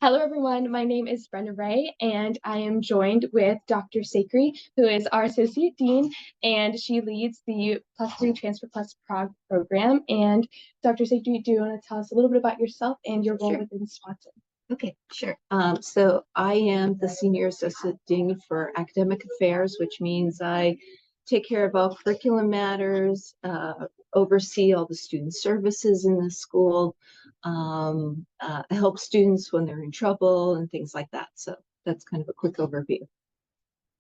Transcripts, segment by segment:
Hello, everyone. My name is Brenda Ray, and I am joined with Dr. Sakri, who is our Associate Dean, and she leads the Plus Three Transfer Plus Prague program. And Dr. Sakri, do you want to tell us a little bit about yourself and your role Sure. within Swanson? Okay, sure. So I am the Senior Associate Dean for Academic Affairs, which means I take care of all curriculum matters, oversee all the student services in the school, help students when they're in trouble and things like that. So that's kind of a quick overview.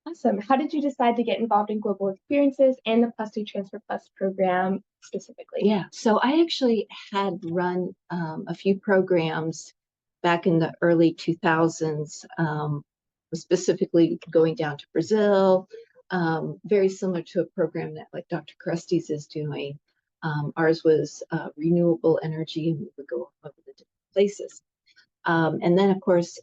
Awesome. How did you decide to get involved in global experiences and the Plus Three Transfer Plus program specifically? Yeah, so I actually had run a few programs back in the early 2000s, specifically going down to Brazil, very similar to a program that like Dr. Krestes is doing. Ours was renewable energy, and we would go all over the different places. And then, of course,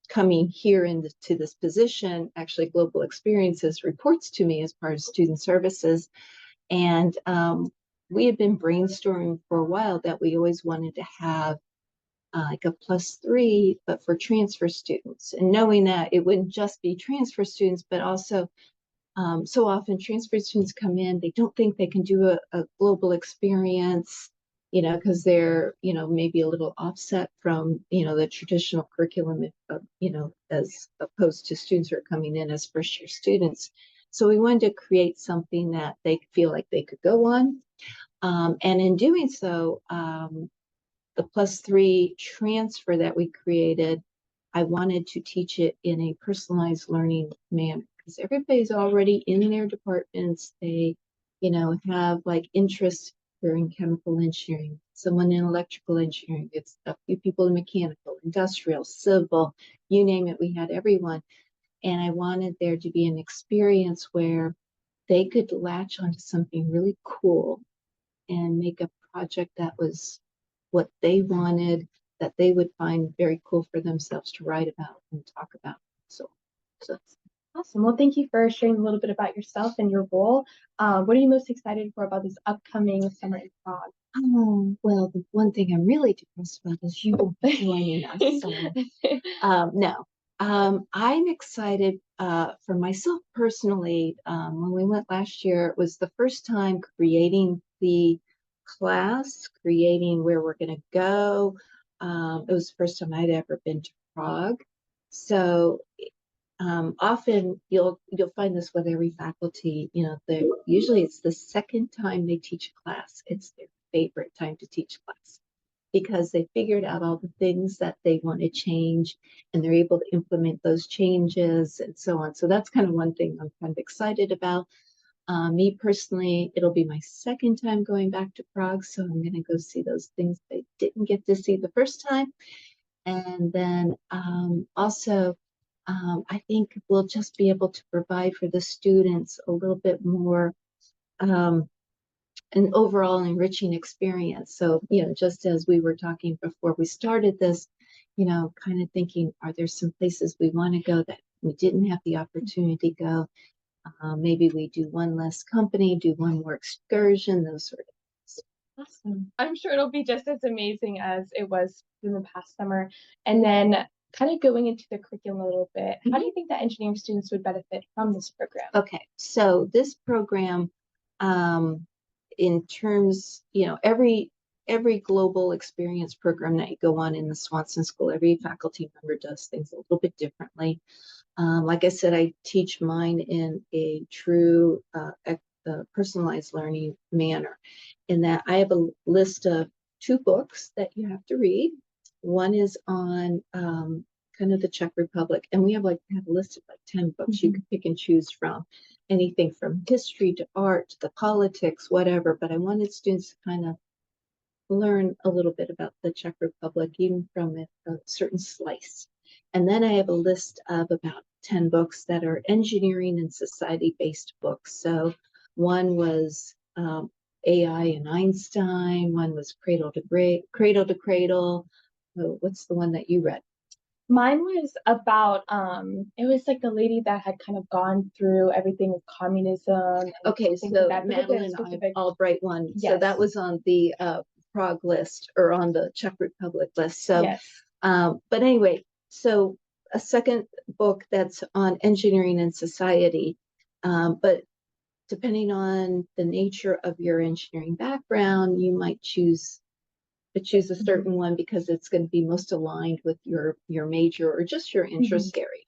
coming here into this position, actually Global Experiences reports to me as part of student services. And we had been brainstorming for a while that we always wanted to have like a +3, but for transfer students. And knowing that it wouldn't just be transfer students, but also so often transfer students come in, they don't think they can do a global experience, because they're, maybe a little offset from, the traditional curriculum, as opposed to students who are coming in as first year students. So we wanted to create something that they feel like they could go on. And in doing so, the +3 transfer that we created, I wanted to teach it in a personalized learning manner because everybody's already in their departments. They, have like interests. They're in chemical engineering, someone in electrical engineering, it's a few people in mechanical, industrial, civil, you name it, we had everyone. And I wanted there to be an experience where they could latch onto something really cool and make a project that was what they wanted, that they would find very cool for themselves to write about and talk about. So Awesome. Well, thank you for sharing a little bit about yourself and your role. What are you most excited for about this upcoming summer in Prague? Oh, well, the one thing I'm really depressed about is you won't be joining us. So, no, I'm excited for myself personally. When we went last year, it was the first time creating the class, creating where we're going to go. It was the first time I'd ever been to Prague. So often you'll find this with every faculty. Usually it's the second time they teach a class. It's their favorite time to teach class because they figured out all the things that they want to change and they're able to implement those changes and so on. So that's kind of one thing I'm kind of excited about. Me personally, it'll be my second time going back to Prague, so I'm going to go see those things I didn't get to see the first time. And then also, I think we'll just be able to provide for the students a little bit more an overall enriching experience. So, just as we were talking before we started this, kind of thinking, are there some places we want to go that we didn't have the opportunity to go? Maybe we do one less company, do one more excursion, those sort of things. Awesome. I'm sure it'll be just as amazing as it was in the past summer. And then kind of going into the curriculum a little bit, how do you think that engineering students would benefit from this program? Okay, so this program, in terms, every global experience program that you go on in the Swanson School, every faculty member does things a little bit differently. Like I said, I teach mine in a true personalized learning manner, in that I have a list of 2 books that you have to read. One is on kind of the Czech Republic, and we have a list of 10 books you can pick and choose from, anything from history to art to the politics, whatever. But I wanted students to kind of learn a little bit about the Czech Republic, even from a certain slice. And then I have a list of about 10 books that are engineering and society-based books. So one was AI and Einstein, one was Cradle to Cradle. Oh, what's the one that you read? Mine was about it was like the lady that had kind of gone through everything with communism. Okay, so like Madeleine Albright one. Yes. So that was on the Prague list or on the Czech Republic list. So yes. But anyway, so a second book that's on engineering and society, but depending on the nature of your engineering background, you might choose a certain one because it's going to be most aligned with your major or just your interest area.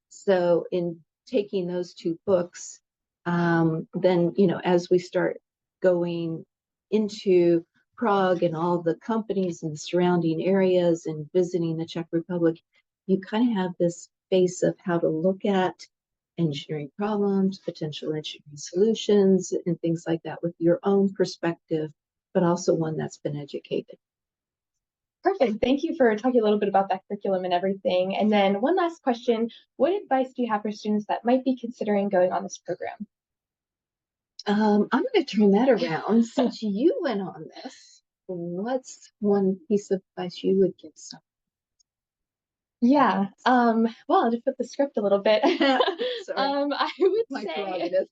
So in taking those two books, then, as we start going into Prague and all the companies and the surrounding areas and visiting the Czech Republic, you kind of have this base of how to look at engineering problems, potential engineering solutions, and things like that with your own perspective, but also one that's been educated. Perfect. Thank you for talking a little bit about that curriculum and everything. And then one last question, what advice do you have for students that might be considering going on this program? I'm going to turn that around. Since you went on this, what's one piece of advice you would give someone? Yeah. Well, to flip the script a little bit, Sorry. I would My say, prerogative.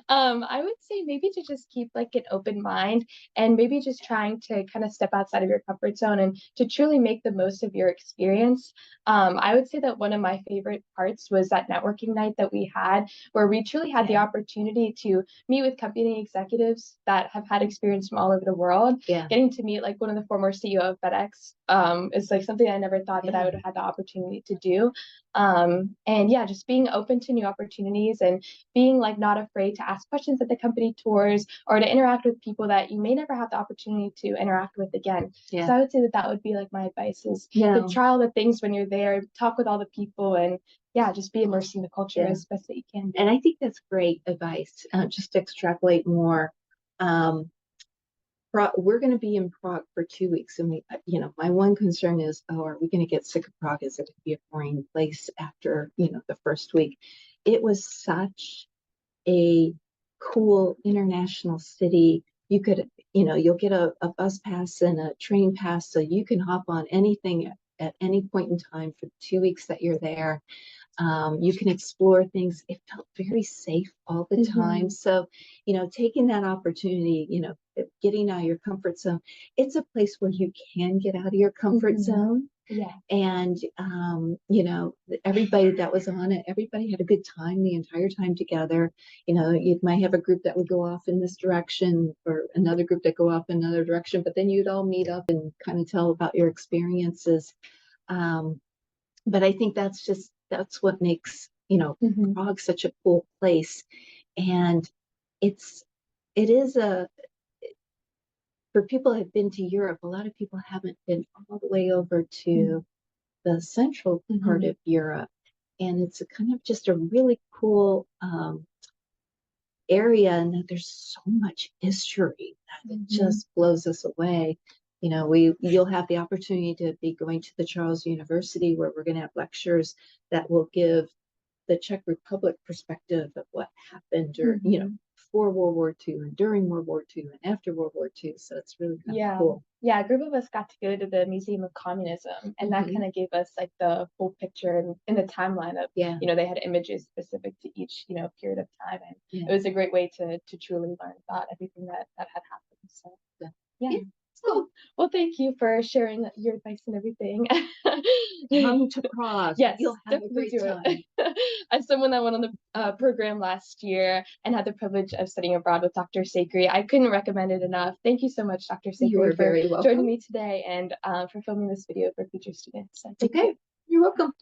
I would say maybe to just keep like an open mind and maybe just trying to kind of step outside of your comfort zone and to truly make the most of your experience. I would say that one of my favorite parts was that networking night that we had, where we truly had the opportunity to meet with company executives that have had experience from all over the world. Yeah. Getting to meet like one of the former CEO of FedEx is like something I never thought that I would have had the opportunity to do. And yeah, just being open to new opportunities and being like not afraid to ask questions at the company tours or to interact with people that you may never have the opportunity to interact with again. Yeah. So I would say that that would be like my advice is to try all the things when you're there, talk with all the people, and yeah, just be immersed in the culture as best that you can. And I think that's great advice. Just to extrapolate more. We're going to be in Prague for 2 weeks, and my one concern is, are we going to get sick of Prague? Is it going to be a boring place after the first week? It was such a cool international city. You could, you'll get a bus pass and a train pass, so you can hop on anything at any point in time for the 2 weeks that you're there. You can explore things. It felt very safe all the time. So, taking that opportunity, getting out of your comfort zone, it's a place where you can get out of your comfort zone. Yeah. And, everybody that was on it, everybody had a good time the entire time together. You might have a group that would go off in this direction or another group that go off in another direction, but then you'd all meet up and kind of tell about your experiences. But I think that's what makes, Prague such a cool place. And it is for people who have been to Europe, a lot of people haven't been all the way over to the central part of Europe. And it's a kind of just a really cool area, and there's so much history that it just blows us away. You'll have the opportunity to be going to the Charles University, where we're going to have lectures that will give the Czech Republic perspective of what happened, or before World War II and during World War II and after World War II. So it's really kind of cool. Yeah, a group of us got to go to the Museum of Communism, and that kind of gave us like the full picture and in the timeline of, they had images specific to each, period of time. And it was a great way to truly learn about everything that had happened. So yeah. So, well, thank you for sharing your advice and everything. Come to Prague. Yes, you'll have a great time. As someone that went on the program last year and had the privilege of studying abroad with Dr. Sakri, I couldn't recommend it enough. Thank you so much, Dr. Sakri, for joining me today and for filming this video for future students. So okay, you're welcome.